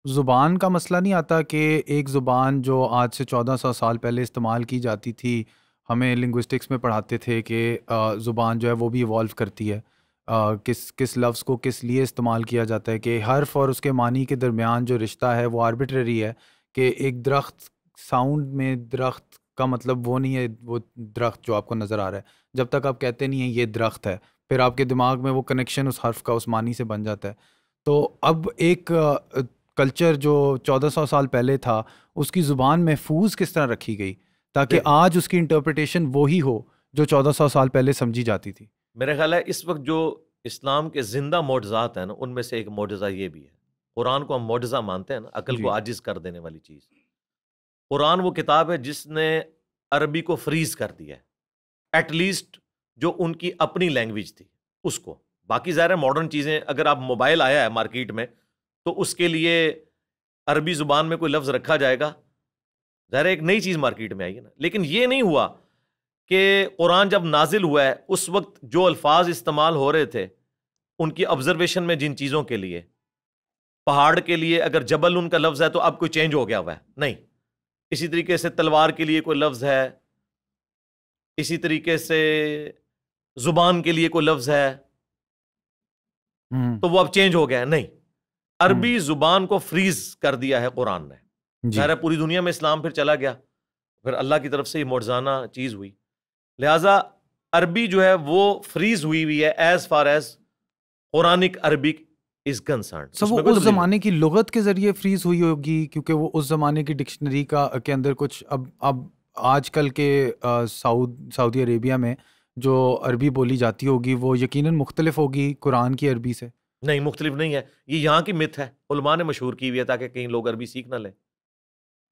زبان کا مسئلہ نہیں آتا کہ ایک زبان جو آج سے 1400 سال پہلے استعمال کی جاتی تھی، ہمیں لنگوسٹکس میں پڑھاتے تھے کہ زبان جو ہے وہ بھی ایوالو کرتی ہے، کس لفظ کو کس لیے استعمال کیا جاتا ہے، کہ حرف اور اس کے معنی کے درمیان جو رشتہ ہے وہ آربیٹری ہے، کہ ایک درخت ساؤنڈ میں درخت کا مطلب وہ نہیں ہے وہ درخت جو آپ کو نظر آ رہا ہے، جب تک آپ کہتے نہیں ہیں یہ درخت ہے، پھر آپ کے دماغ میں وہ کنیکشن اس حرف کا اس معنی سے بن جاتا ہے۔ تو اب ایک کلچر جو 1400 سال پہلے تھا اس کی زبان محفوظ کس طرح رکھی گئی تاکہ آج اس کی انٹرپریٹیشن وہی ہو جو 1400 سال پہلے سمجھی جاتی تھی؟ میرے خیال ہے اس وقت جو اسلام کے زندہ معجزات ہیں نا، ان میں سے ایک معجزہ یہ بھی ہے۔ قرآن کو ہم معجزہ مانتے ہیں نا، عقل کو عاجز کر دینے والی چیز۔ قرآن وہ کتاب ہے جس نے عربی کو فریز کر دیا ہے، ایٹ لیسٹ جو ان کی اپنی لینگویج تھی اس کو۔ باقی ظاہر ہے ماڈرن چیزیں، اگر آپ موبائل آیا ہے مارکیٹ میں تو اس کے لیے عربی زبان میں کوئی لفظ رکھا جائے گا، ظاہر ہے ایک نئی چیز مارکیٹ میں آئی ہے نا۔ لیکن یہ نہیں ہوا کہ قرآن جب نازل ہوا ہے اس وقت جو الفاظ استعمال ہو رہے تھے ان کی آبزرویشن میں، جن چیزوں کے لیے، پہاڑ کے لیے اگر جبل ان کا لفظ ہے تو اب کوئی چینج ہو گیا ہوا ہے، نہیں۔ اسی طریقے سے تلوار کے لیے کوئی لفظ ہے، اسی طریقے سے زبان کے لیے کوئی لفظ ہے تو وہ اب چینج ہو گیا ہے، نہیں۔ عربی زبان کو فریز کر دیا ہے قرآن نے۔ ظاہر ہے پوری دنیا میں اسلام پھر چلا گیا، پھر اللہ کی طرف سے یہ معجزانہ چیز ہوئی، لہٰذا عربی جو ہے وہ فریز ہوئی ہے as far as Quranic Arabic is concerned. سب وہ اس زمانے کی لغت کے ذریعے فریز ہوئی ہوگی، کیونکہ وہ اس زمانے کی ڈکشنری کے اندر کچھ اب آج کل کے سعودی عربیہ میں جو عربی بولی جاتی ہوگی وہ یقیناً مختلف ہوگی قرآن کی عربی سے۔ نہیں، مختلف نہیں ہے، یہ یہاں کی مت ہے، علماء نے مشہور کی ہوئی ہے تاکہ کہیں لوگ عربی سیکھ نہ لیں۔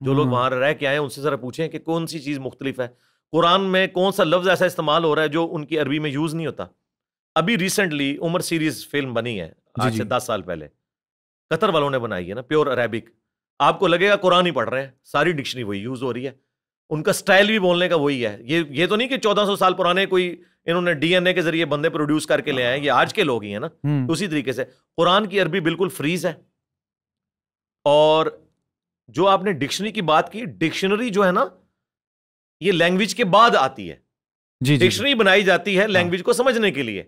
جو لوگ وہاں رہ کے آئے ہیں ان سے ذرا پوچھیں کہ کون سی چیز مختلف ہے، قرآن میں کون سا لفظ ایسا استعمال ہو رہا ہے جو ان کی عربی میں یوز نہیں ہوتا۔ ابھی ریسنٹلی عمر سیریز فلم بنی ہے آج سے 10 سال پہلے، قطر والوں نے بنائی ہے نا، پیور عربک۔ آپ کو لگے گا قرآن ہی پڑھ رہے ہیں، ساری ڈکشنری وہی یوز ہو رہی ہے، ان کا سٹائل بھی بولنے کا وہی ہے۔ یہ تو نہیں کہ 1400 سال پرانے کوئی انہوں نے ڈی این اے کے ذریعے بندے پروڈیوس کر کے لے آئے، یہ آج کے لوگ ہی ہیں نا۔ اسی طریقے سے قرآن کی عربی بالکل فریز ہے۔ اور جو آپ نے ڈکشنری کی بات کی، ڈکشنری جو ہے نا یہ لینگویج کے بعد آتی ہے۔ ڈکشنری بنائی جاتی ہے لینگویج کو سمجھنے کے لیے۔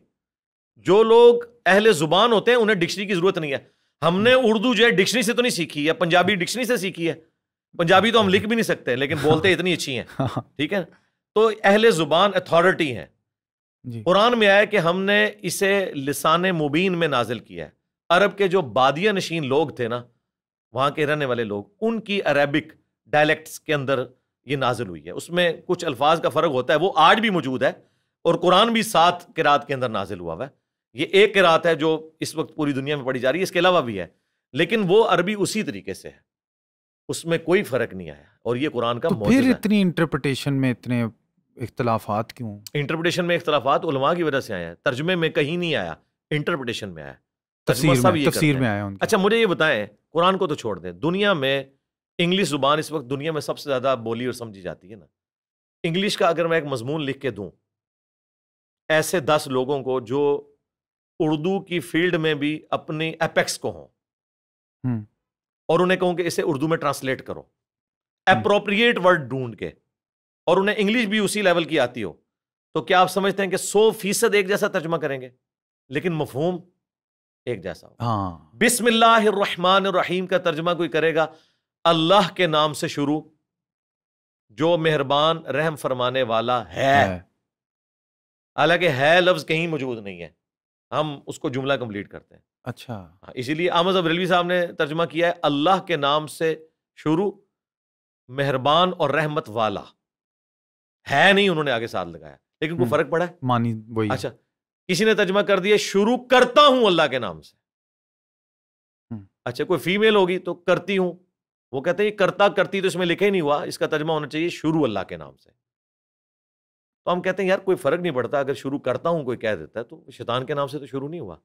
جو لوگ اہل زبان ہوتے ہیں انہیں ڈکشنری کی ضرورت نہیں ہے۔ ہم نے اردو جو ہے ڈکشنری سے تو نہیں سیکھی ہے، پنجابی ڈکشنری سے سیکھی ہے۔ پنجابی تو ہم لکھ بھی نہیں سکتے لیکن بولتے اتنی اچھی ہیں، ٹھیک ہے۔ تو اہل زبان اتھارٹی ہیں۔ قرآن میں آیا کہ ہم نے اسے لسان مبین میں نازل کیا ہے۔ عرب کے جو بادیہ نشین لوگ تھے نا، وہاں کے رہنے والے لوگ، ان کی عربک ڈائلیکٹس کے اندر یہ نازل ہوئی ہے۔ اس میں کچھ الفاظ کا فرق ہوتا ہے، وہ آج بھی موجود ہے، اور قرآن بھی 7 قرات کے اندر نازل ہوا ہے۔ یہ ایک قرات ہے جو اس وقت پوری دنیا میں پڑھی جا رہی ہے، اس کے علاوہ بھی ہے، لیکن وہ عربی اسی طریقے سے ہے، اس میں کوئی فرق نہیں آیا، اور یہ قرآن کا معجزہ ہے۔ پھر اتنی انٹرپریٹیشن میں اتنے اختلافات کیوں؟ انٹرپریٹیشن میں اختلافات علماء کی وجہ سے آیا ہے، ترجمے میں کہیں نہیں آیا، انٹرپریٹیشن میں آیا، تفسیر میں آیا۔ اچھا مجھے یہ بتائیں، قرآن کو تو چھوڑ دیں، دنیا میں انگلش زبان اس وقت دنیا میں سب سے زیادہ بولی اور سمجھی جاتی ہے نا۔ انگلش کا اگر میں ایک مضمون لکھ کے دوں ایسے 10 لوگوں کو جو اردو کی فیلڈ میں بھی اپنی ایپیکس کو ہوں، اور انہیں کہوں کہ اسے اردو میں ٹرانسلیٹ کرو، اپروپریٹ ورڈ ڈھونڈ کے، اور انہیں انگلش بھی اسی لیول کی آتی ہو، تو کیا آپ سمجھتے ہیں کہ 100% ایک جیسا ترجمہ کریں گے؟ لیکن مفہوم ایک جیسا ہو۔ بسم اللہ الرحمن الرحیم کا ترجمہ کوئی کرے گا، اللہ کے نام سے شروع جو مہربان رحم فرمانے والا ہے، حالانکہ ہے لفظ کہیں موجود نہیں ہے، ہم اس کو جملہ کمپلیٹ کرتے ہیں۔ اچھا، اسی لیے احمد بریلوی صاحب نے ترجمہ کیا ہے اللہ کے نام سے شروع مہربان اور رحمت والا، ہے نہیں انہوں نے آگے ساتھ لگایا، لیکن کوئی فرق پڑا ہے؟ معنی وہی۔ اچھا کسی نے ترجمہ کر دیا شروع کرتا ہوں اللہ کے نام سے، اچھا کوئی فیمیل ہوگی تو کرتی ہوں، وہ کہتے ہیں یہ کرتا کرتی تو اس میں لکھے ہی نہیں ہوا، اس کا ترجمہ ہونا چاہیے شروع اللہ کے نام سے۔ تو ہم کہتے ہیں یار کوئی فرق نہیں پڑتا، اگر شروع کرتا ہوں کوئی کہہ دیتا ہے تو شیطان کے نام سے تو شروع نہیں ہوا۔